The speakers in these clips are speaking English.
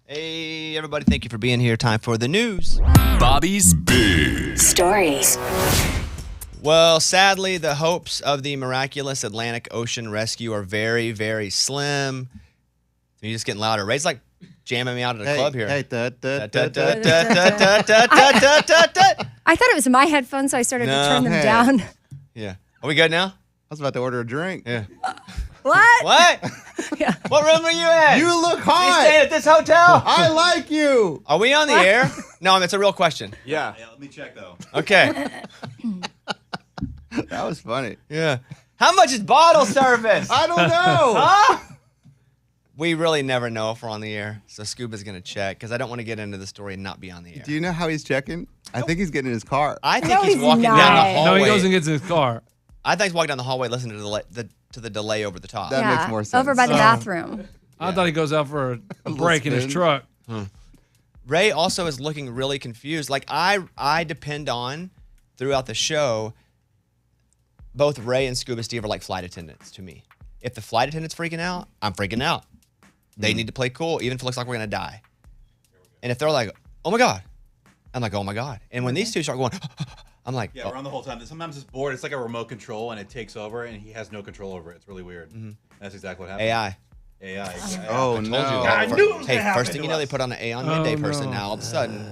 Hey, everybody, thank you for being here. Time for the news. Bobby's Big Stories. Well, sadly, the hopes of the miraculous Atlantic Ocean rescue are very, very slim. You're just getting louder. Ray's like jamming me out at a club here. Hey, I I thought it was my headphones, so I started to turn them down. Yeah. Are we good now? I was about to order a drink. Yeah. What? What? Yeah. What room are you in? You look You hot. staying at this hotel? I like you. Are we on the air? No, it's a real question. Yeah. Let me check, though. Okay. That was funny. Yeah. How much is bottle service? I don't know. Huh? We really never know if we're on the air, so Scuba's going to check because I don't want to get into the story and not be on the air. Do you know how he's checking? I think he's getting in his car. I think No, he's he's walking not. down the hallway. No, he goes and gets in his car. I think he's walking down the hallway listening to the delay over the top. That makes more sense. Over by the bathroom. I thought he goes out for a break in his spin. truck. Ray also is looking really confused. Like I depend on throughout the show. Both Ray and Scuba Steve are like flight attendants to me. If the flight attendant's freaking out, I'm freaking out. They need to play cool, even if it looks like we're gonna die. And if they're like, "Oh my god," I'm like, "Oh my god." And when these two start going, I'm like, Yeah, we're on the whole time. Sometimes this board, it's like a remote control, and it takes over, and he has no control over it. It's really weird. That's exactly what happened. AI. AI. Oh, Told no. you. I knew it was Hey, gonna happen first thing to you know, they us. put on an A on midday Oh, person no. now. All of a sudden.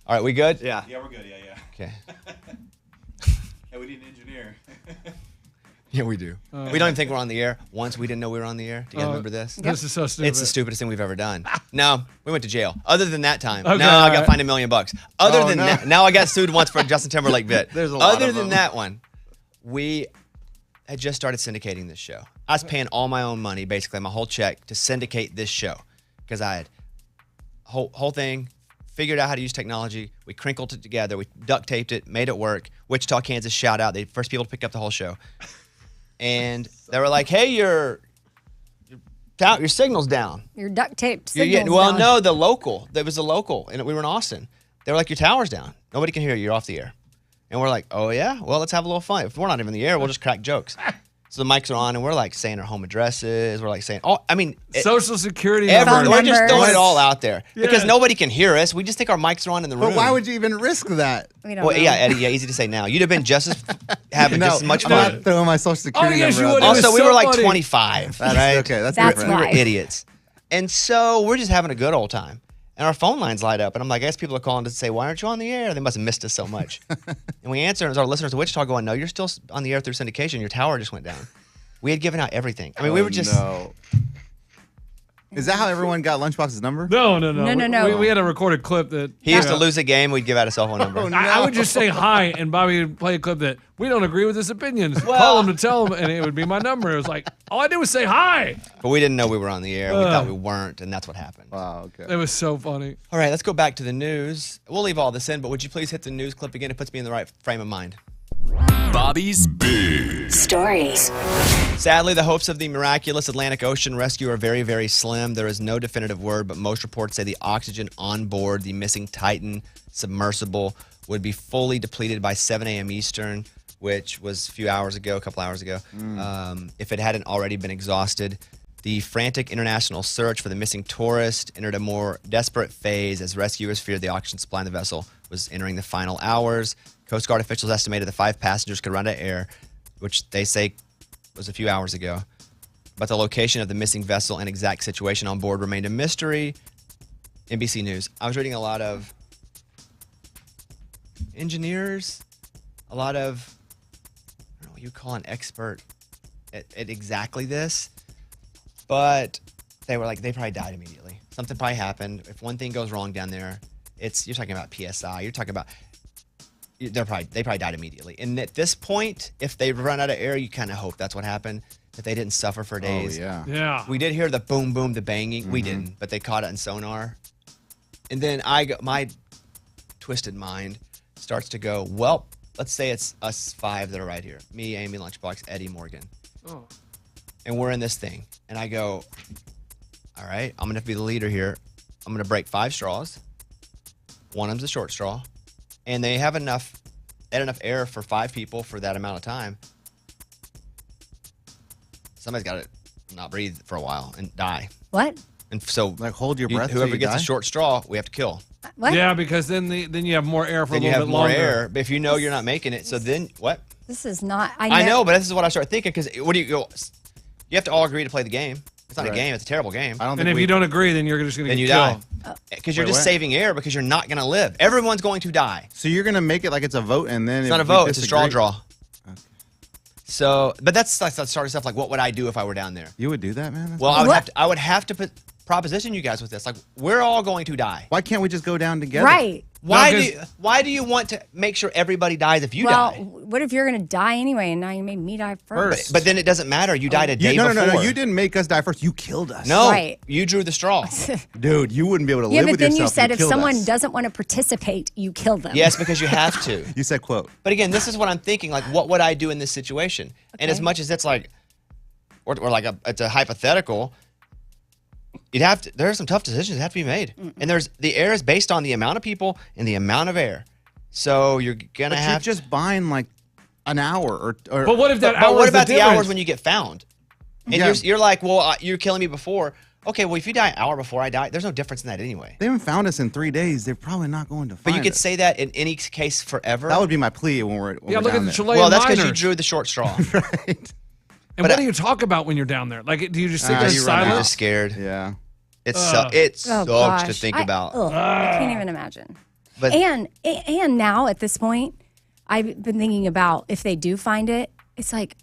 All right, we good? Yeah. Yeah, we're good. Yeah. Okay. Hey, we need an engineer. Yeah, we do. We don't even think we're on the air. Once we didn't know we were on the air. Do you guys remember this? This is so stupid. It's the stupidest thing we've ever done. No, we went to jail. Other than that time. Okay, No, I got alright. fined $1 million. Other Oh, than no. that, now I got sued once for a Justin Timberlake bit. There's a lot Other of than them. that one, we had just started syndicating this show. I was paying all my own money, basically my whole check, to syndicate this show because I had whole thing figured out how to use technology. We crinkled it together. We duct taped it, made it work. Wichita, Kansas, shout out. They first people to pick up the whole show. And they were like, "Hey, your signal's down." Your duct taped Yeah, signals well, down. no, the local. There was a local, and we were in Austin. They were like, "Your tower's down. Nobody can hear you. You're off the air." And we're like, "Oh yeah, well, let's have a little fun. If we're not even in the air, we'll just crack jokes." So the mics are on, and we're like saying our home addresses. We're like saying, Social Security we're number. just throwing numbers. it all out there because Yeah. nobody can hear us. We just think our mics are on in the room. But why would you even risk that? We don't Well, know. yeah, Eddie. Yeah, easy to say now. You'd have been just as having just as much I'm fun. not throwing my social security yes, number you out would. there. It was Also, we so were like funny. 25. That's right? okay. That's That's different. We were why. idiots. And so we're just having a good old time. And our phone lines light up. And I'm like, I guess people are calling to say, "Why aren't you on the air?" They must have missed us so much. And we answer, and it's our listeners to Wichita going, "No, you're still on the air through syndication. Your tower just went down." We had given out everything. I mean, we were just. No. Is that how everyone got Lunchbox's number? No. No. We had a recorded clip that He used to lose a game. We'd give out a cell phone number. Oh, no. I would just say hi, and Bobby would play a clip that we don't agree with his opinions. Call him to tell him, and it would be my number. It was like all I did was say hi. But we didn't know we were on the air. We thought we weren't, and that's what happened. Wow, It okay. was so funny. All right, let's go back to the news. We'll leave all this in, but would you please hit the news clip again? It puts me in the right frame of mind. Bobby's Big Stories. Sadly, the hopes of the miraculous Atlantic Ocean rescue are very, very slim. There is no definitive word, but most reports say the oxygen on board the missing Titan submersible would be fully depleted by 7 a.m. Eastern, which was a couple hours ago, if it hadn't already been exhausted. The frantic international search for the missing tourist entered a more desperate phase as rescuers feared the oxygen supply in the vessel was entering the final hours. Coast Guard officials estimated the 5 passengers could run out of air, which they say was a few hours ago. But the location of the missing vessel and exact situation on board remained a mystery. NBC News. I was reading a lot of engineers, a lot of, I don't know what you call an expert at exactly this, but they were like, they probably died immediately. Something probably happened. If one thing goes wrong down there, you're talking about PSI. You're talking about they probably died immediately. And at this point, if they run out of air, you kind of hope that's what happened, that they didn't suffer for days. Oh, yeah. Yeah. We did hear the boom, boom, the banging. We didn't, but they caught it in sonar. And then my twisted mind starts to go, well, let's say it's us 5 that are right here. Me, Amy, Lunchbox, Eddie, Morgan. Oh. And we're in this thing. And I go, all right, I'm going to be the leader here. I'm going to break 5 straws. One of them's a short straw. And they had enough air for 5 people for that amount of time. Somebody's got to not breathe for a while and die. What? And so, Like, hold your breath till whoever you gets die? a short straw, we have to kill. What? Yeah, because then you have more air for Then a you little have bit more longer. air. But if you know you're not making it, so then what? This is not. I know, but this is what I start thinking. Because what do you go? You have to all agree to play the game. It's not a Right. game. It's a terrible game. I don't And think if you don't agree, then you're just going to Then get you killed. die. Because you're Wait, just what? saving air because you're not going to live. Everyone's going to die. So you're gonna make it like it's a vote, and then It's if not a we vote. It's a straw disagree- draw. So, but that's like that sort of stuff. Like, what would I do if I were down there? You would do that, man? That's Well, awesome. I would have to proposition you guys with this. Like, we're all going to die. Why can't we just go down together? Right. Why do you want to make sure everybody dies if you Well, die? what if you're going to die anyway and now you made me die first? But then it doesn't matter. You died a day No, before. no. You didn't make us die first. You killed us. No, Right. you drew the straw. Dude, you wouldn't be able to Yeah, live but with then yourself. you said if killed someone us. doesn't want to participate, you kill them. Yes, because you have to. You said quote. But again, this is what I'm thinking. Like, what would I do in this situation? And as Okay. much as it's like, or like it's a hypothetical, you'd have to. There are some tough decisions that have to be made, and the air is based on the amount of people and the amount of air. So you're gonna But you're have just buying like an hour or But what if that But hour what is about the difference? hours when you get found? And Yeah. you're like, well, you're killing me before. Okay, well, if you die an hour before I die, there's no difference in that anyway. they haven't found us in 3 days. They're probably not going to find But you could us. say that in any case forever. That would be my plea when we're Yeah, we're look at down the there. Chilean well, that's because you miners. drew the short straw. Right. And what do you talk about when you're down there? Like, do you just sit there you run You're silent? just scared. Yeah. It Oh, sucks gosh. to think I about. can't even imagine. But And now at this point, I've been thinking about if they do find it, it's like,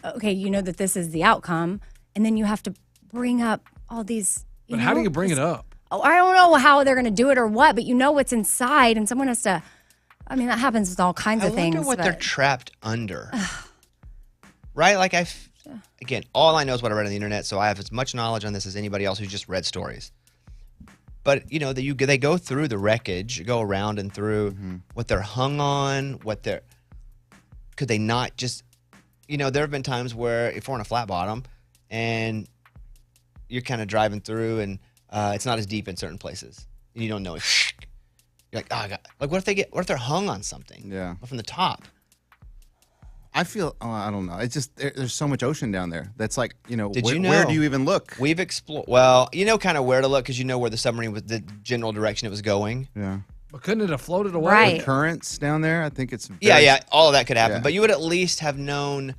okay, you know that this is the outcome, and then you have to bring up all these. But how do you bring it up? Oh, I don't know how they're going to do it or what, but you know what's inside, and someone has to. I mean, that happens with all kinds I of things. wonder what they're but- trapped under. Right? Like again, all I know is what I read on the internet, so I have as much knowledge on this as anybody else who's just read stories. But you know that they go through the wreckage, go around and through what they're hung on, could they not just, there have been times where if we're on a flat bottom and you're kind of driving through and it's not as deep in certain places and you don't know it. You're like, oh God. Like what if they're hung on something? Yeah. From the top. I feel, I don't know. It's just, there's so much ocean down there. That's like, Did where, you know? where do you even look? We've explored. Well, you know kind of where to look because you know where the submarine was, the general direction it was going. Yeah. But couldn't it have floated away? Right. Currents down there, I think it's. Yeah, all of that could happen. Yeah. But you would at least have known.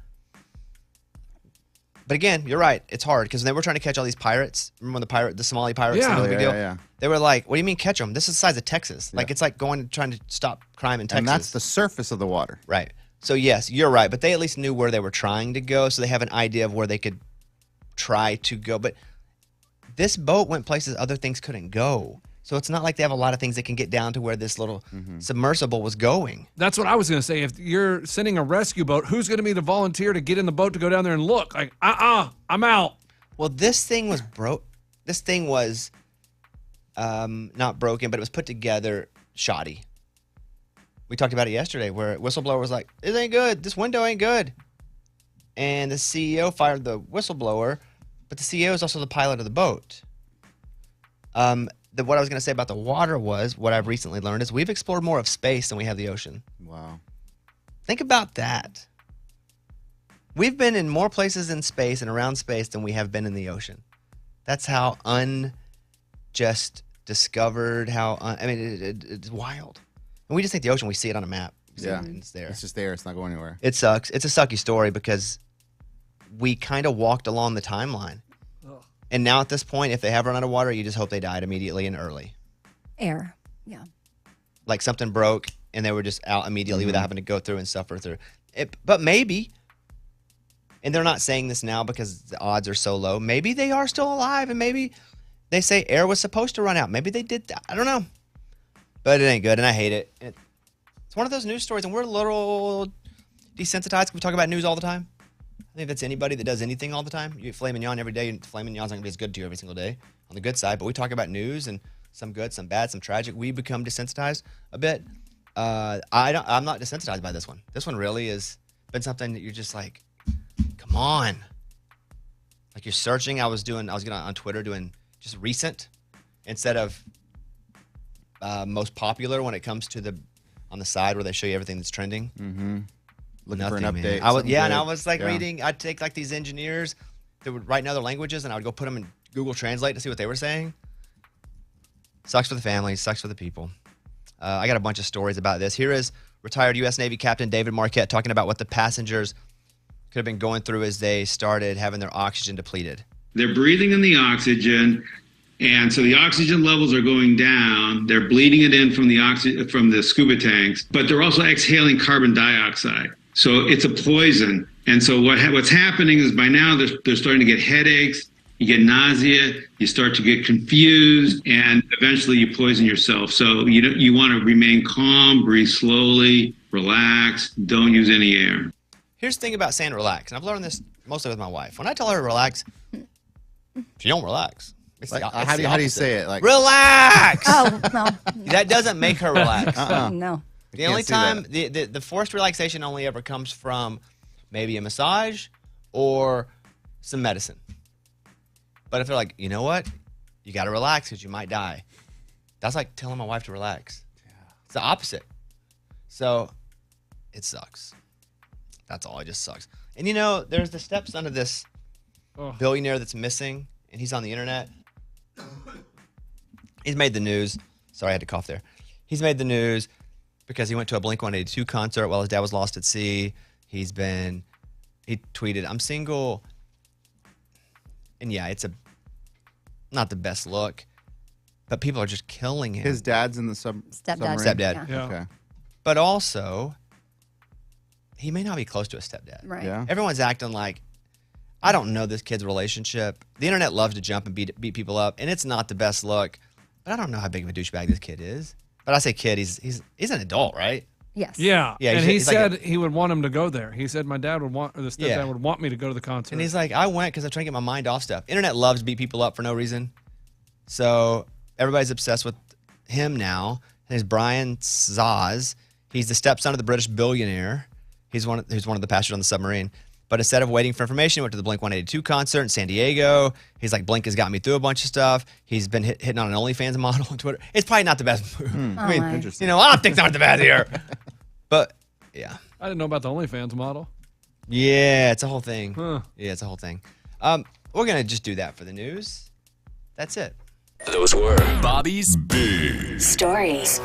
But again, you're right. It's hard because they were trying to catch all these pirates. Remember when the Somali pirates? Yeah. No big deal. Yeah. They were like, "What do you mean catch them? This is the size of Texas. Like it's like trying to stop crime in Texas." And that's the surface of the water. Right. So yes, you're right. But they at least knew where they were trying to go, so they have an idea of where they could try to go. But this boat went places other things couldn't go. So it's not like they have a lot of things that can get down to where this little submersible was going. That's what I was going to say. If you're sending a rescue boat, who's going to be the volunteer to get in the boat to go down there and look? Like, I'm out. Well, this thing was broke. This thing was not broken, but it was put together shoddy. We talked about it yesterday where whistleblower was like, "This ain't good. This window ain't good." And the CEO fired the whistleblower, but the CEO is also the pilot of the boat. What I was going to say about the water was, what I've recently learned is we've explored more of space than we have the ocean. Wow. Think about that. We've been in more places in space and around space than we have been in the ocean. That's how unjust discovered, it's wild. And we just think the ocean, we see it on a map. We see it and it's there. It's just there. It's not going anywhere. It sucks. It's a sucky story because we kind of walked along the timeline. And now at this point, if they have run out of water, you just hope they died immediately and early. Air. Yeah. Like something broke and they were just out immediately without having to go through and suffer through it. But maybe, and they're not saying this now because the odds are so low, maybe they are still alive and maybe they say air was supposed to run out. Maybe they did that. I don't know. But it ain't good and I hate it. It's one of those news stories and we're a little desensitized. We talk about news all the time. I think that's anybody that does anything all the time. You eat filet mignon every day, and filet mignon's not going to be as good to you every single day on the good side. But we talk about news and some good, some bad, some tragic. We become desensitized a bit. I'm not desensitized by this one. This one really has been something that you're just like, come on. Like you're searching. I was getting on Twitter doing just recent instead of most popular when it comes to on the side where they show you everything that's trending. Mm-hmm. Looking Nothing, for an update. man. And I something was good. like reading. I'd take like these engineers that would write in other languages, and I would go put them in Google Translate to see what they were saying. Sucks for the families, sucks for the people. I got a bunch of stories about this. Here is retired U.S. Navy Captain David Marquette talking about what the passengers could have been going through as they started having their oxygen depleted. They're breathing in the oxygen, and so the oxygen levels are going down. They're bleeding it in from the scuba tanks, but they're also exhaling carbon dioxide. So it's a poison. And so what's happening is by now they're starting to get headaches, you get nausea, you start to get confused, and eventually you poison yourself. So you want to remain calm, breathe slowly, relax, don't use any air. Here's the thing about saying relax, and I've learned this mostly with my wife. When I tell her to relax, she don't relax. It's Like, it's how the do you opposite. say it? Like, Relax! Oh, no. That doesn't make her relax. No. The only see time that. the forced relaxation only ever comes from maybe a massage or some medicine. But if they're like, you know what, you got to relax because you might die. That's like telling my wife to relax. Yeah. It's the opposite. So it sucks. That's all. It just sucks. And there's the stepson of this billionaire that's missing, and he's on the internet. He's made the news. Sorry, I had to cough there. He's made the news because he went to a Blink-182 concert while his dad was lost at sea. He tweeted, "I'm single." And yeah, it's not the best look, but people are just killing him. his dad's in the submarine. Stepdad. Yeah. Okay. But also, he may not be close to a stepdad. Right. Yeah. Everyone's acting like, I don't know this kid's relationship. The internet loves to jump and beat people up, and it's not the best look. But I don't know how big of a douchebag this kid is. But I say kid, he's an adult, right? Yes. Yeah. Yeah, And he's he like said he would want him to go there. He said my dad would want, or the stepdad Yeah. would want me to go to the concert. And he's like, I went because I'm trying to get my mind off stuff. Internet loves to beat people up for no reason. So everybody's obsessed with him now. His name's Brian Zaz. He's the stepson of the British billionaire. Who's one of the passengers on the submarine. But instead of waiting for information, he went to the Blink-182 concert in San Diego. He's like, Blink has got me through a bunch of stuff. He's been hitting on an OnlyFans model on Twitter. It's probably not the best move. I mean, Interesting. optics aren't the best here. But, yeah. I didn't know about the OnlyFans model. Yeah, it's a whole thing. Huh. Yeah, it's a whole thing. We're going to just do that for the news. That's it. Those were Bobby's Big Stories.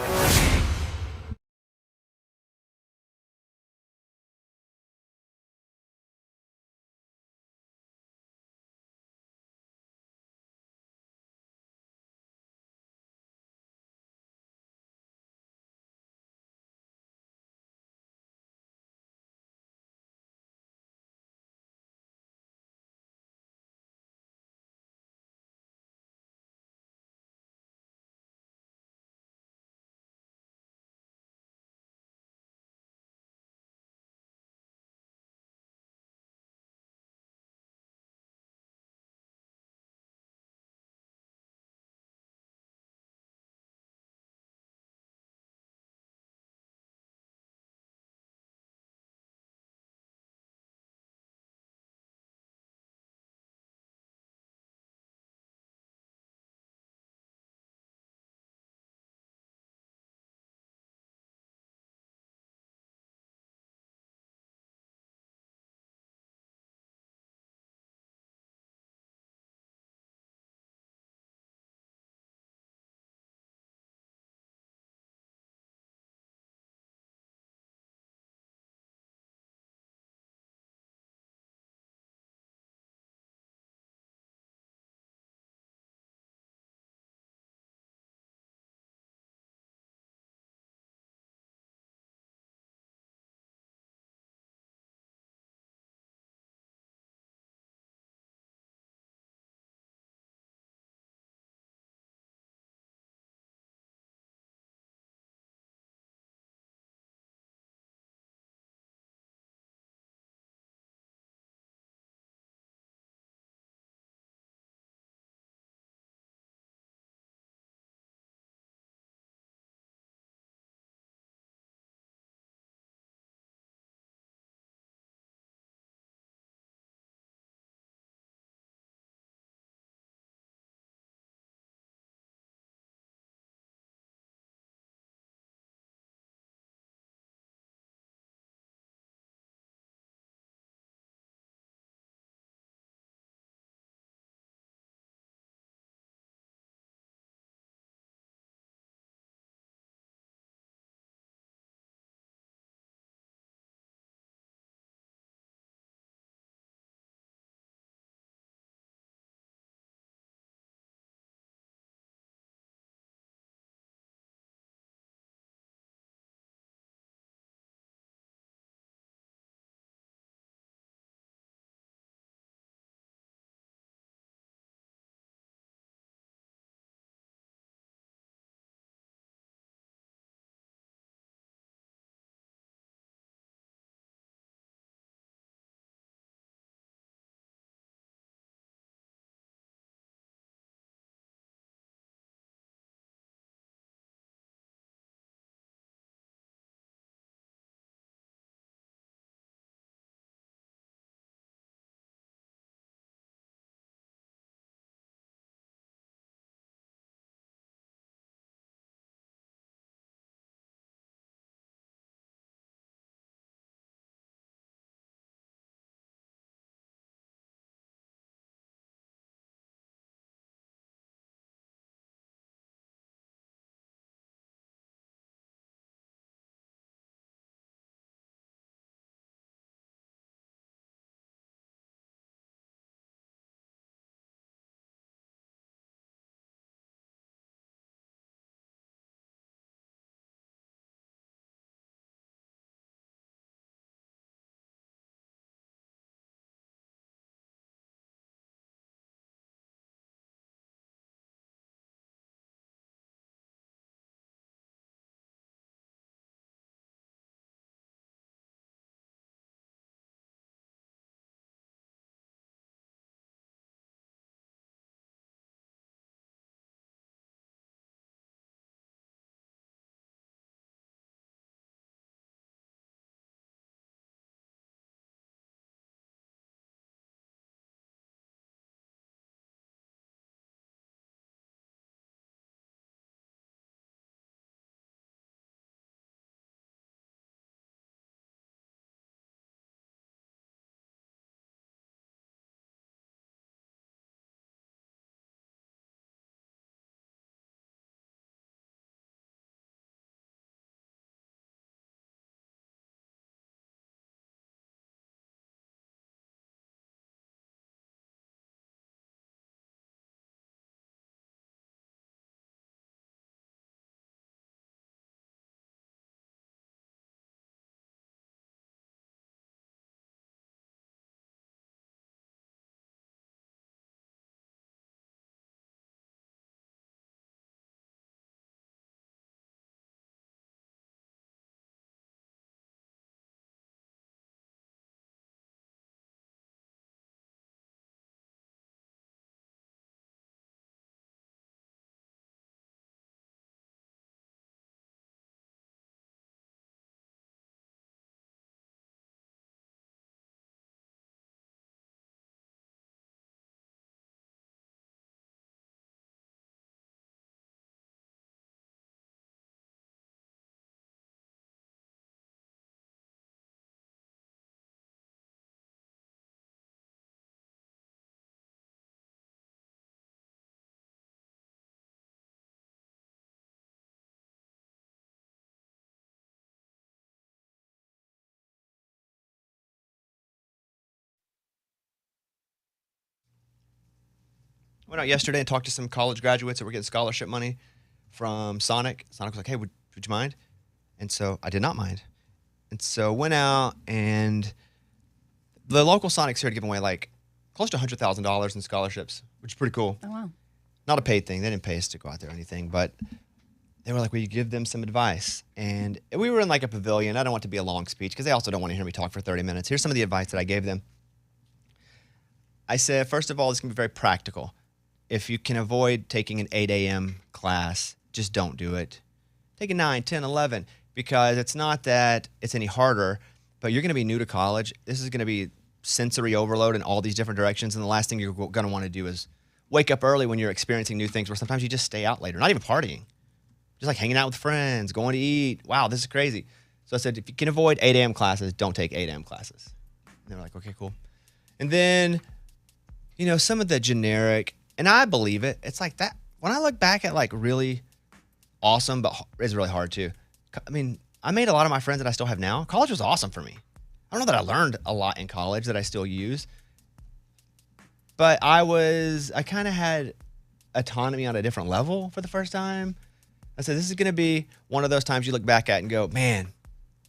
Went out yesterday and talked to some college graduates that were getting scholarship money from Sonic. Sonic was like, hey, would you mind? And so I did not mind. And so went out, and the local Sonics here had given away like close to $100,000 in scholarships, which is pretty cool. Oh, wow. Not a paid thing. They didn't pay us to go out there or anything, but they were like, will you give them some advice? And we were in like a pavilion. I don't want it to be a long speech because they also don't want to hear me talk for 30 minutes. Here's some of the advice that I gave them. I said, first of all, this can be very practical. If you can avoid taking an 8 a.m. class, just don't do it. Take a 9, 10, 11, because it's not that it's any harder, but you're going to be new to college. This is going to be sensory overload in all these different directions, and the last thing you're going to want to do is wake up early when you're experiencing new things, where sometimes you just stay out later, not even partying, just like hanging out with friends, going to eat. Wow, this is crazy. So I said, if you can avoid 8 a.m. classes, don't take 8 a.m. classes. And they were like, okay, cool. And then, you know, some of the generic, and I believe it, it's like that. When I look back at like really awesome, but it's really hard too. I mean, I made a lot of my friends that I still have now. College was awesome for me. I don't know that I learned a lot in college that I still use, but I kind of had autonomy on a different level for the first time. I said, this is going to be one of those times you look back at and go, man,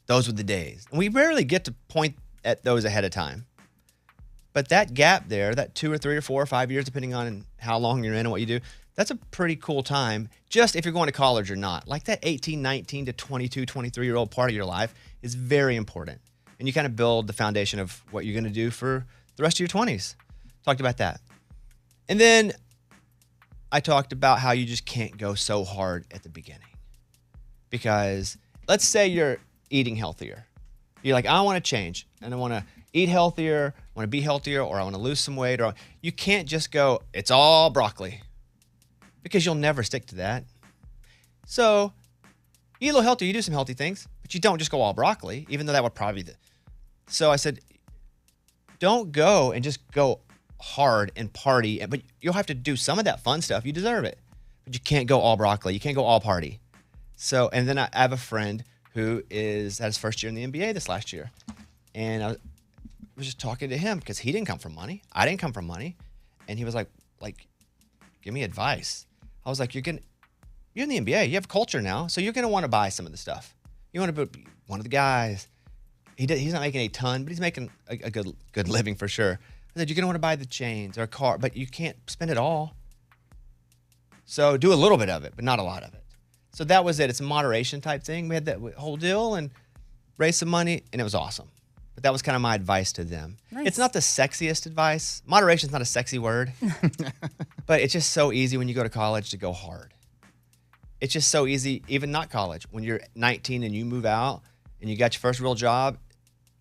those were the days. And we rarely get to point at those ahead of time. But that gap there, that 2 or 3 or 4 or 5 years, depending on how long you're in and what you do, that's a pretty cool time, just if you're going to college or not. Like that 18, 19 to 22, 23-year-old part of your life is very important. And you kind of build the foundation of what you're going to do for the rest of your 20s. Talked about that. And then I talked about how you just can't go so hard at the beginning. Because let's say you're eating healthier. You're like, I want to change, and I want to eat healthier, I want to be healthier, or I want to lose some weight. Or you can't just go, it's all broccoli, because you'll never stick to that. So you eat a little healthier, you do some healthy things, but you don't just go all broccoli, even though that would probably be So I said, don't go and just go hard and party, but you'll have to do some of that fun stuff. You deserve it, but you can't go all broccoli. You can't go all party. So, and then I have a friend who had his first year in the NBA this last year, and I was just talking to him because he didn't come from money. I didn't come from money, and he was like, give me advice. I was like, you're in the NBA. You have culture now, so you're gonna want to buy some of the stuff. You want to be one of the guys. He's not making a ton, but he's making a good living for sure. I said, you're gonna want to buy the chains or a car, but you can't spend it all. So do a little bit of it, but not a lot of it. So that was it. It's a moderation type thing. We had that whole deal and raised some money, and it was awesome. But that was kind of my advice to them. Nice. It's not the sexiest advice. Moderation is not a sexy word, but it's just so easy when you go to college to go hard. It's just so easy, even not college. When you're 19 and you move out and you got your first real job,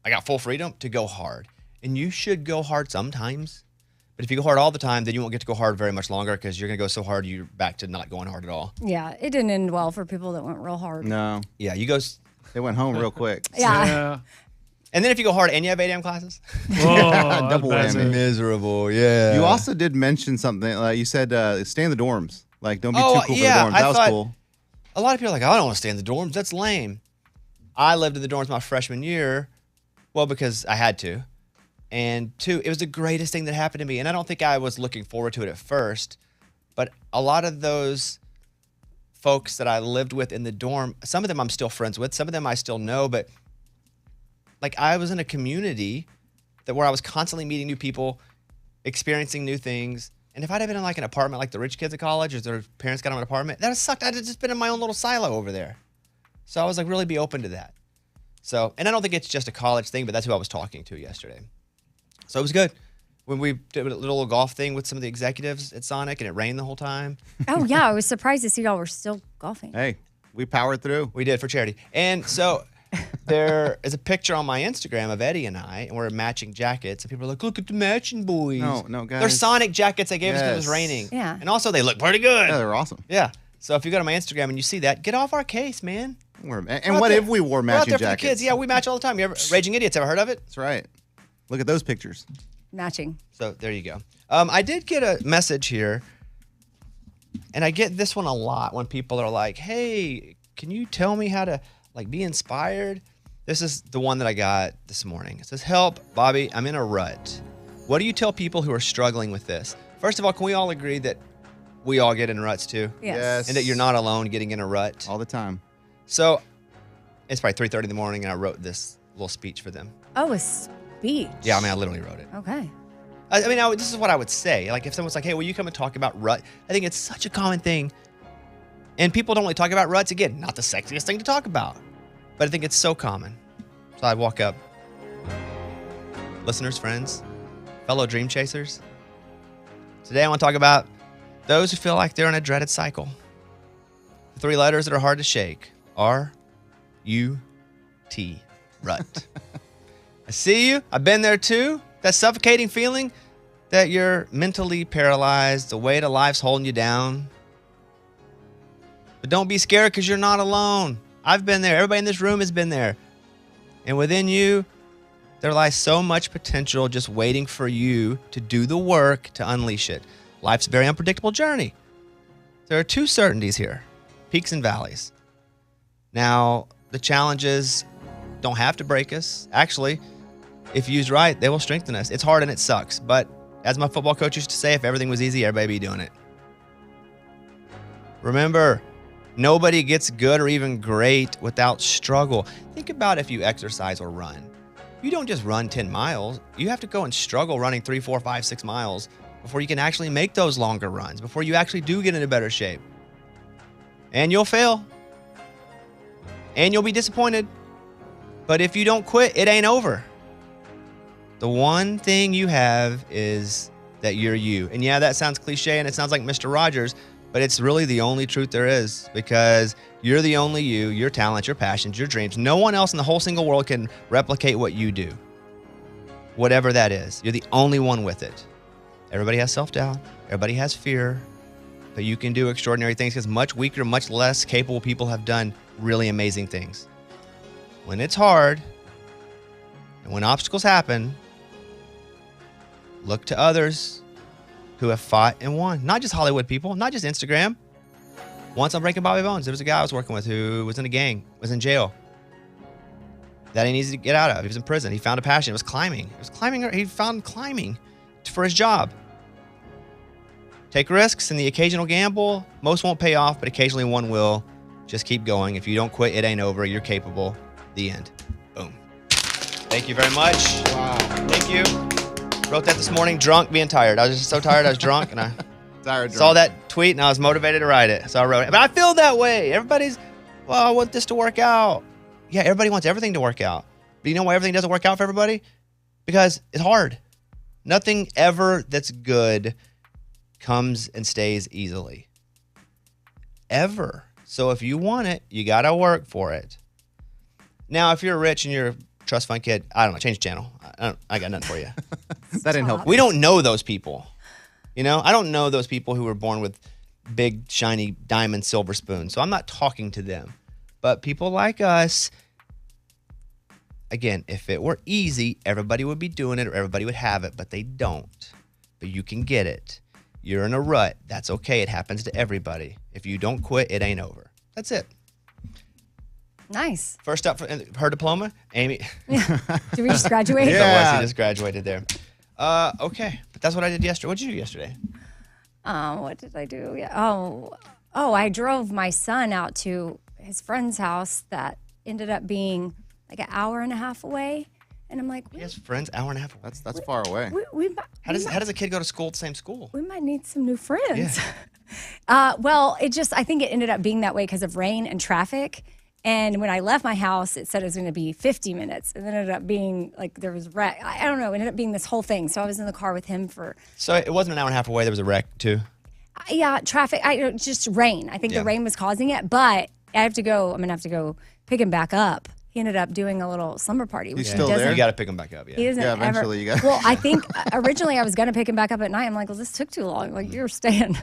I got full freedom to go hard. And you should go hard sometimes. But if you go hard all the time, then you won't get to go hard very much longer, because you're going to go so hard you're back to not going hard at all. Yeah, it didn't end well for people that went real hard. No. Yeah, They went home real quick. Yeah. And then if you go hard and you have 8 a.m. classes, Oh, double whammy. Miserable, yeah. You also did mention something. Like you said, stay in the dorms. Like, don't be too cool for the dorms. That was cool. A lot of people are like, I don't want to stay in the dorms. That's lame. I lived in the dorms my freshman year, well, because I had to. And 2, it was the greatest thing that happened to me. And I don't think I was looking forward to it at first, but a lot of those folks that I lived with in the dorm, some of them I'm still friends with, some of them I still know, but like I was in a community where I was constantly meeting new people, experiencing new things. And if I'd have been in like an apartment like the rich kids at college, or their parents got them an apartment, that would have sucked. I'd have just been in my own little silo over there. So I was like, really be open to that. So, and I don't think it's just a college thing, but that's who I was talking to yesterday. So it was good. When we did a little golf thing with some of the executives at Sonic, and it rained the whole time. Oh, yeah. I was surprised to see y'all were still golfing. Hey, we powered through. We did, for charity. And so there is a picture on my Instagram of Eddie and I, and we're matching jackets. And people are like, look at the matching boys. No, guys. They're Sonic jackets they gave us because it was raining. Yeah. And also, they look pretty good. Yeah, they're awesome. Yeah. So if you go to my Instagram and you see that, get off our case, man. And what if we wore matching we're out there jackets? For the kids. Yeah, we match all the time. You ever Raging Idiots, ever heard of it? That's right. Look at those pictures. Matching. So there you go. I did get a message here, and I get this one a lot when people are like, hey, can you tell me how to like be inspired? This is the one that I got this morning. It says, help, Bobby, I'm in a rut. What do you tell people who are struggling with this? First of all, can we all agree that we all get in ruts too? Yes. And that you're not alone getting in a rut? All the time. So it's probably 3:30 in the morning, and I wrote this little speech for them. Oh, a speech. Yeah, I mean, I literally wrote it. Okay. I mean, this is what I would say. Like, if someone's like, hey, will you come and talk about rut? I think it's such a common thing. And people don't really talk about ruts. Again, not the sexiest thing to talk about. But I think it's so common. So I'd walk up. Listeners, friends, fellow dream chasers. Today I want to talk about those who feel like they're in a dreaded cycle. The 3 letters that are hard to shake. R-U-T. Rut. I see you. I've been there too. That suffocating feeling that you're mentally paralyzed, the weight of life's holding you down. But don't be scared because you're not alone. I've been there. Everybody in this room has been there. And within you, there lies so much potential just waiting for you to do the work to unleash it. Life's a very unpredictable journey. There are 2 certainties here, peaks and valleys. Now, the challenges don't have to break us. Actually, if used right, they will strengthen us. It's hard and it sucks. But as my football coach used to say, if everything was easy, everybody would be doing it. Remember, nobody gets good or even great without struggle. Think about if you exercise or run. You don't just run 10 miles. You have to go and struggle running 3, 4, 5, 6 miles before you can actually make those longer runs, before you actually do get into better shape. And you'll fail. And you'll be disappointed. But if you don't quit, it ain't over. The one thing you have is that you're you. And yeah, that sounds cliche and it sounds like Mr. Rogers, but it's really the only truth there is, because you're the only you, your talents, your passions, your dreams. No one else in the whole single world can replicate what you do. Whatever that is, you're the only one with it. Everybody has self-doubt. Everybody has fear, but you can do extraordinary things because much weaker, much less capable people have done really amazing things. When it's hard and when obstacles happen, look to others who have fought and won. Not just Hollywood people, not just Instagram. Once on Breaking Bobby Bones, there was a guy I was working with who was in a gang, was in jail. That he needed to get out of. He was in prison. He found a passion. It was climbing. He found climbing for his job. Take risks and the occasional gamble. Most won't pay off, but occasionally one will. Just keep going. If you don't quit, it ain't over. You're capable. The end. Boom. Thank you very much. Wow. Thank you. Wrote that this morning, drunk, being tired. I was just so tired, I was drunk, and I saw that tweet, and I was motivated to write it, so I wrote it. But I feel that way. Everybody's, well, I want this to work out. Yeah, everybody wants everything to work out. But you know why everything doesn't work out for everybody? Because it's hard. Nothing ever that's good comes and stays easily. Ever. So if you want it, you got to work for it. Now, if you're rich and you're a trust fund kid, I don't know, change the channel. I got nothing for you. That didn't help. We don't know those people. You know, I don't know those people who were born with big, shiny diamond silver spoons. So I'm not talking to them. But people like us, again, if it were easy, everybody would be doing it or everybody would have it, but they don't. But you can get it. You're in a rut. That's okay. It happens to everybody. If you don't quit, it ain't over. That's it. Nice. First up for her diploma, Amy. Did we just graduate? Yeah. He just graduated there. Okay. But that's what I did yesterday. What did you do yesterday? What did I do? Yeah. Oh, I drove my son out to his friend's house that ended up being like an hour and a half away. And I'm like, he has friends hour and a half away. That's far away. How does a kid go to school at the same school? We might need some new friends. Yeah. Well, I think it ended up being that way because of rain and traffic. And when I left my house, it said it was going to be 50 minutes. And then it ended up being like there was wreck. I don't know. It ended up being this whole thing. So I was in the car with him for. So it wasn't an hour and a half away. There was a wreck too. Yeah, traffic. Just rain. I think the rain was causing it. But I'm going to have to go pick him back up. He ended up doing a little slumber party. He's still there? You got to pick him back up. Yeah. He doesn't eventually you got. Well, I think originally I was going to pick him back up at night. I'm like, well, this took too long. Like, you're staying.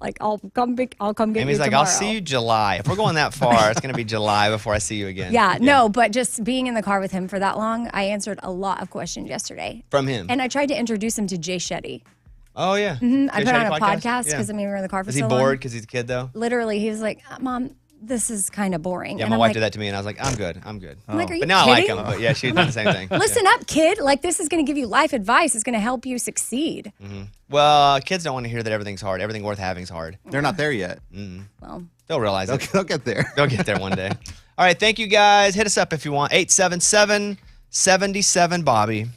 Like, I'll come get Amy's you like, tomorrow. I'll see you July. If we're going that far, it's going to be July before I see you again. Yeah, no, but just being in the car with him for that long, I answered a lot of questions yesterday. From him? And I tried to introduce him to Jay Shetty. Oh, yeah. I put on a podcast because, we were in the car for so long. Is he bored because he's a kid, though? Literally, he was like, Mom, this is kind of boring. Yeah, and my I'm wife like, did that to me, and I was like, I'm good. I'm good. I'm like, are you But now kidding? I like him. But yeah, she did the same thing. Listen up, kid. Like, this is going to give you life advice. It's going to help you succeed. Well, kids don't want to hear that everything's hard. Everything worth having is hard. They're not there yet. Well, They'll realize it. They'll get there. They'll get there one day. All right, thank you guys. Hit us up if you want. 877-77-BOBBY.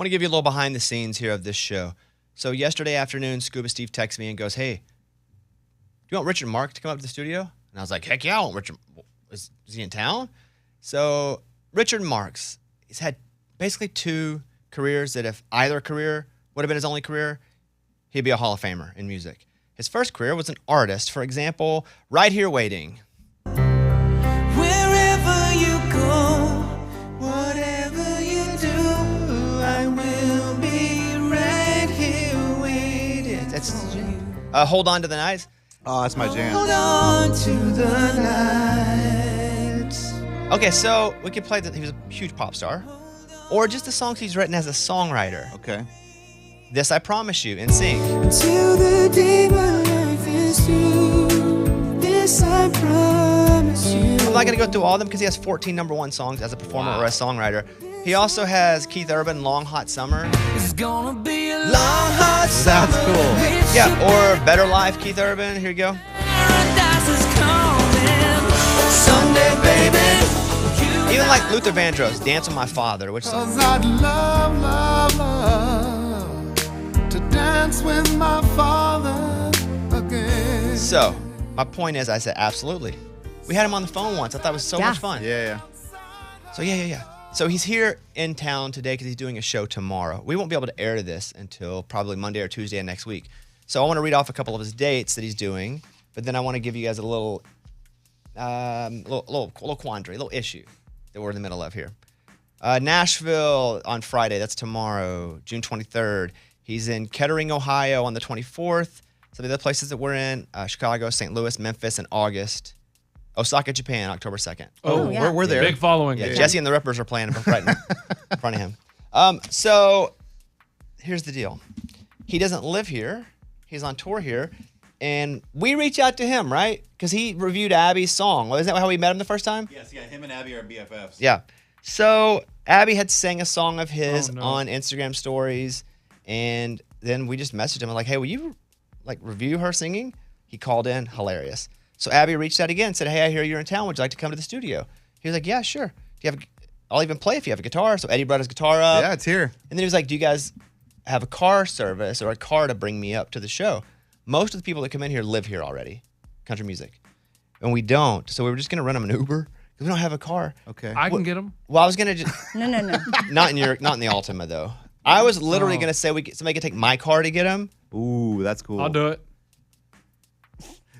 want to give you a little behind the scenes here of this show. So yesterday afternoon, Scuba Steve texts me and goes, hey, do you want Richard Marx to come up to the studio? And I was like, heck yeah, I want Richard. Is he in town? So Richard Marx, he's had basically 2 careers that if either career would have been his only career, he'd be a Hall of Famer in music. His first career was an artist. For example, Right Here Waiting. Wherever you go, whatever you do, I will be right here waiting. That's Hold On to the Night. Oh, that's my jam. Hold on to the night. Okay, so we could play that he was a huge pop star, or just the songs he's written as a songwriter. Okay. This I Promise You, in sync. Till the day my life is through, this I promise you. I'm not going to go through all of them because he has 14 #1 songs as a performer or a songwriter. He also has Keith Urban, Long Hot Summer. It's gonna be a long hot summer. That's cool. Yeah, or Better Life, Keith Urban. Here you go. Paradise is coming. Someday, baby. Even like Luther Vandross, Dance with My Father, which is I'd love, love, love to dance with my father again. So, my point is, I said, absolutely. We had him on the phone once. I thought it was so much fun. Yeah. So, yeah. So, he's here in town today because he's doing a show tomorrow. We won't be able to air this until probably Monday or Tuesday of next week. So, I want to read off a couple of his dates that he's doing, but then I want to give you guys a little quandary, a little issue that we're in the middle of here. Nashville on Friday. That's tomorrow, June 23rd. He's in Kettering, Ohio on the 24th. Some of the other places that we're in, Chicago, St. Louis, Memphis in August. Osaka, Japan, October 2nd. Oh, yeah. We're there. Big following. Yeah, Jesse and the Rippers are playing right in front of him. So here's the deal. He doesn't live here. He's on tour here. And we reach out to him, right? Because he reviewed Abby's song. Isn't that how we met him the first time? Yes, yeah, him and Abby are BFFs. Yeah. So Abby had sang a song of his on Instagram stories. And then we just messaged him. I'm like, hey, will you review her singing? He called in. Hilarious. So Abby reached out again and said, hey, I hear you're in town. Would you like to come to the studio? He was like, yeah, sure. I'll even play if you have a guitar. So Eddie brought his guitar up. Yeah, it's here. And then he was like, do you guys have a car service or a car to bring me up to the show? Most of the people that come in here live here already, country music. And we don't. So we were just going to rent them an Uber because we don't have a car. Okay. I can get them. Well, I was going to just... No. Not in the Altima, though. I was literally going to say somebody could take my car to get him. Ooh, that's cool. I'll do it.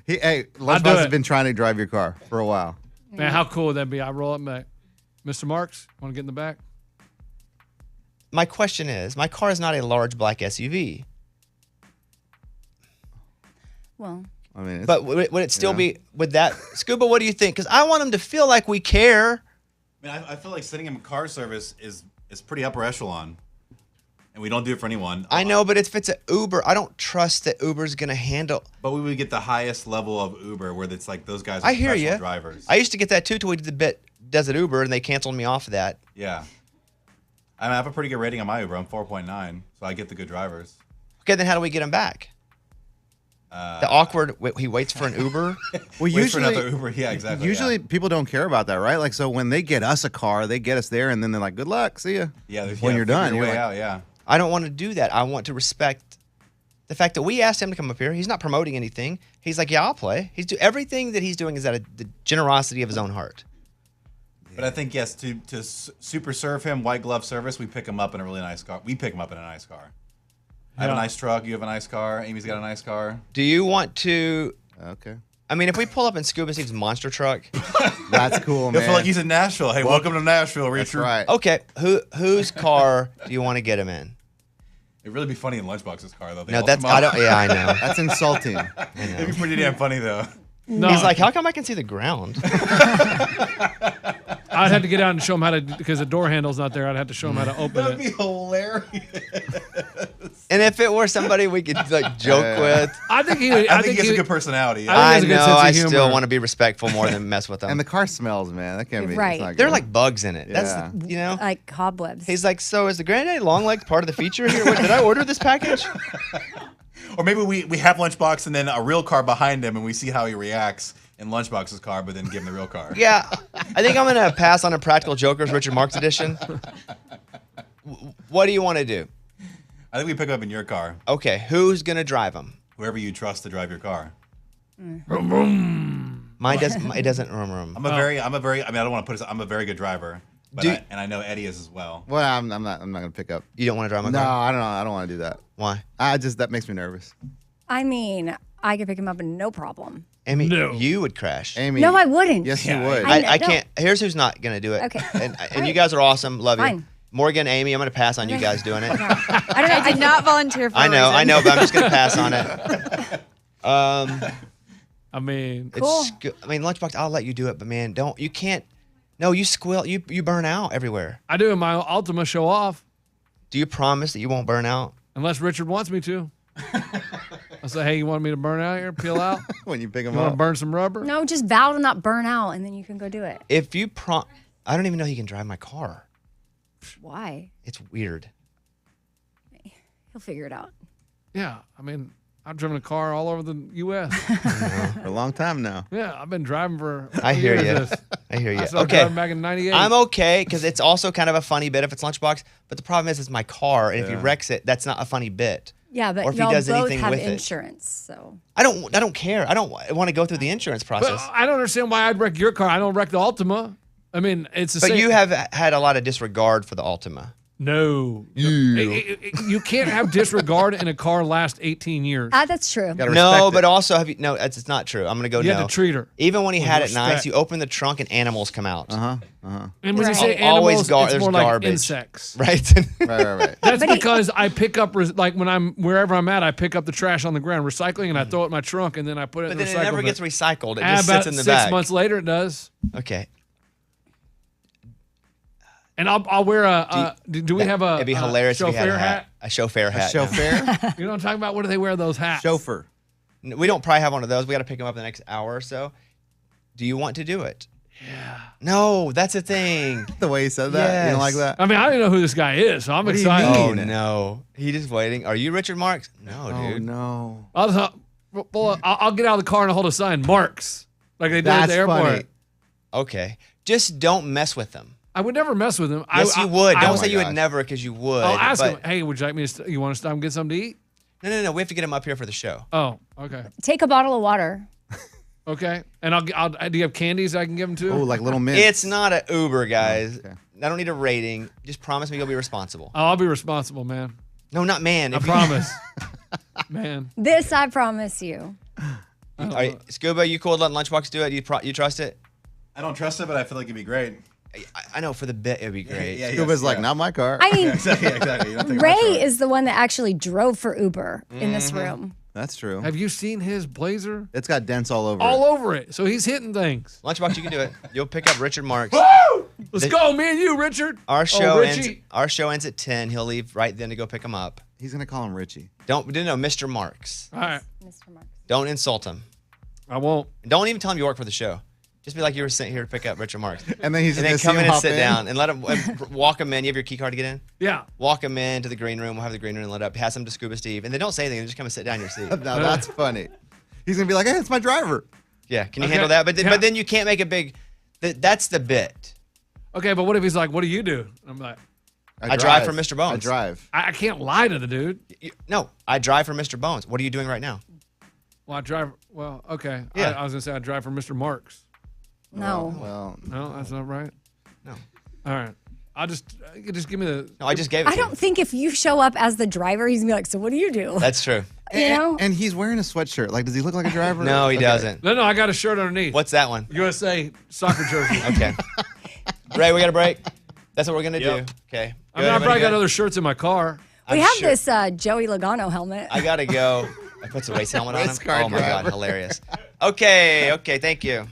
Hey, Lunchbox has been trying to drive your car for a while. Man, how cool would that be? I roll up back. Mr. Marx, want to get in the back? My question is, my car is not a large black SUV. Well, I mean, but would it still be, would that, Scuba, what do you think? Because I want him to feel like we care. I mean, I feel like sending him car service is pretty upper echelon. And we don't do it for anyone. I know, but if it's an Uber, I don't trust that Uber's going to handle. But we would get the highest level of Uber where it's like those guys are I hear professional you. drivers. I used to get that too till we did the bit Does It Uber, and they canceled me off of that. Yeah. I have a pretty good rating on my Uber. I'm 4.9, so I get the good drivers. Okay, then how do we get him back? The awkward, he waits for an Uber. Well, Wait for another Uber. Yeah, exactly. Usually people don't care about that, right? Like, so when they get us a car, they get us there, and then they're like, good luck, see ya. Yeah. When you're done, you're you're like, out, yeah. I don't want to do that. I want to respect the fact that we asked him to come up here. He's not promoting anything. He's like, yeah, I'll play. Everything that he's doing is out of the generosity of his own heart. But I think, yes, to super serve him, white glove service, we pick him up in a really nice car. We pick him up in a nice car. I have a nice truck. You have a nice car. Amy's got a nice car. Do you want to... Okay. I mean, if we pull up in Scuba Steve's monster truck... That's cool, man. You'll feel like he's in Nashville. Hey, welcome to Nashville, Richard. That's right. Okay, whose car do you want to get him in? It'd really be funny in Lunchbox's car, though. No, that's... I know. That's insulting. It'd be pretty damn funny, though. No. He's like, how come I can see the ground? I'd have to get out and show him how to, because the door handle's not there. I'd have to show him how to open That'd it. be hilarious. And if it were somebody we could joke with, I think he would. I think he has a good personality. I I think he has a good know. sense of I humor. still want to be respectful more than mess with them. And the car smells, man. That can't be. Right. It's not They're good. like bugs in it. Yeah. That's you know. like cobwebs. He's like, so is the Granddaddy long legs part of the feature here? What, did I order this package? Or maybe we have Lunchbox and then a real car behind him, and we see how he reacts in Lunchbox's car, but then give him the real car. Yeah, I think I'm gonna pass on a Practical Jokers Richard Marx edition. what do you want to do? I think we pick up in your car. Okay, who's gonna drive them? Whoever you trust to drive your car. Mine doesn't. It doesn't. Rum. I'm a very. I don't want to put it. I'm a very good driver, but and I know Eddie is as well. Well, I'm not gonna pick up. You don't want to drive my No, car? I don't know. I don't want to do that. Why? That makes me nervous. I mean, I could pick him up and no problem. Amy, No. you would crash. Amy. No, I wouldn't. Yes, you would. I can't. Here's who's not gonna do it. Okay. And you guys are awesome. Love you. Fine. Morgan, Amy, I'm gonna pass on you guys doing it. I did not volunteer for I a know, reason. but I'm just gonna pass on it. I mean, Cool. Lunchbox, I'll let you do it, but man, you can't. No, you squill. You burn out everywhere. I do in my Altima show off, Do you promise that you won't burn out? unless Richard wants me to. I say, hey, you want me to burn out here, peel out? When you pick You them want to up. burn some rubber? No, just vow to not burn out, and then you can go do it. If you I don't even know he can drive my car. Why? It's weird. He'll figure it out. Yeah, I mean, I've driven a car all over the U.S. For a long time now. Yeah, I've been driving for. I hear years you. this. I hear you. I started Okay. driving back in '98. I'm okay because it's also kind of a funny bit if it's Lunchbox. But the problem is, it's my car, and if he wrecks it, that's not a funny bit. Yeah, but Or if he y'all does both anything have with it. insurance, so. I don't care. I don't want to go through the insurance But process. I don't understand why I'd wreck your car. I don't wreck the Altima. I mean, it's the But same. you have had a lot of disregard for the Altima. No. You can't have disregard in a car last 18 years. That's true. Gotta No, respect but it. also no, it's not true. I'm gonna go You no. have to treat her. Even when he with had it nice, respect. you open the trunk and animals come out. And when you Right. say Always animals, it's there's more like garbage. insects. Right. Right. That's because I pick up, like when I'm wherever I'm at, I pick up the trash on the ground, recycling, and I throw it in my trunk, and then I put it But in then the it recycle never bin. gets recycled. It Ah, just about sits in the 6 back. months later, it does. Okay. And I'll wear a. Do we have a? It'd be hilarious if we had chauffeur a hat. A chauffeur hat. Chauffeur? You know what I'm talking about? What do they wear those hats? Chauffeur. We don't probably have one of those. We got to pick them up in the next hour or so. Do you want to do it? Yeah. No, that's a thing. The way he said that? You don't like Yes. that? I mean, I don't even know who this guy is, so I'm do you excited. mean? Oh no, he just waiting. Are you Richard Marx? No, Oh, dude. no. I'll get out of the car and hold a sign, Marx, like they did at That's the airport. funny. Okay, just don't mess with them. I would never mess with him. Yes, you would. I Don't would say you would gosh. never, because you would. I'll ask but- him, hey, would you like me to, you want to stop and get something to eat? No. We have to get him up here for the show. Oh, okay. Take a bottle of water. Okay. And I'll do you have candies I can give him too? Oh, like little mint. It's not an Uber, guys. okay. I don't need a rating. Just promise me you'll be responsible. Oh, I'll be responsible, man. No, not man. I If you- promise. Man. This I promise you. All right, Scuba, you cool to let Lunchbox do it? You trust it? I don't trust it, but I feel like it'd be great. I know for the bit it'd be great. Yeah, Scuba's like, not my car. I mean, Exactly. You don't think Ray much of it. is the one that actually drove for Uber in this room. That's true. Have you seen his blazer? It's got dents all over All it. over it. So he's hitting things. Lunchbox, you can do it. You'll pick up Richard Marx. Let's go, me and you, Richard. Our show Richie. ends at 10. He'll leave right then to go pick him up. He's going to call him Richie. No, Mr. Marx. All right. Mr. Mark. Don't insult him. I won't. And don't even tell him you work for the show. Just be like you were sent here to pick up Richard Marx. And then he's And going then to come in and hop sit down and let him walk him in. You have your key card to get in? Yeah. Walk him in to the green room. We'll have the green room lit up. Pass him to Scuba Steve. And then don't say anything. Just come and sit down in your seat. Now that's funny. He's going to be like, hey, it's my driver. Yeah. Can you Okay. handle that? But Yeah. then you can't make a big. That's the bit. Okay, but what if he's like, what do you do? I'm like, I drive for Mr. Bones. I drive. I can't lie to the dude. No, I drive for Mr. Bones. What are you doing right now? Well, I drive. Well, okay. Yeah. I was gonna say I drive for Mr. Marx. No. Well, No, that's not right. No. All right. I'll just give me the. No, I just gave it I to you. don't think if you show up as the driver, he's gonna be like, so what do you do? That's true. You know? and he's wearing a sweatshirt. Like, does he look like a driver? No, he Okay. doesn't. No, I got a shirt underneath. What's that one? USA soccer jersey. Okay. Ray, we got a break? That's what we're going to Yep. do. Okay. I mean, I probably Everybody got good? other shirts in my car. We I'm have sure- this Joey Logano helmet. I got to go. I put the race helmet on him. Race car Oh, my God. driver. Hilarious. Okay. Thank you.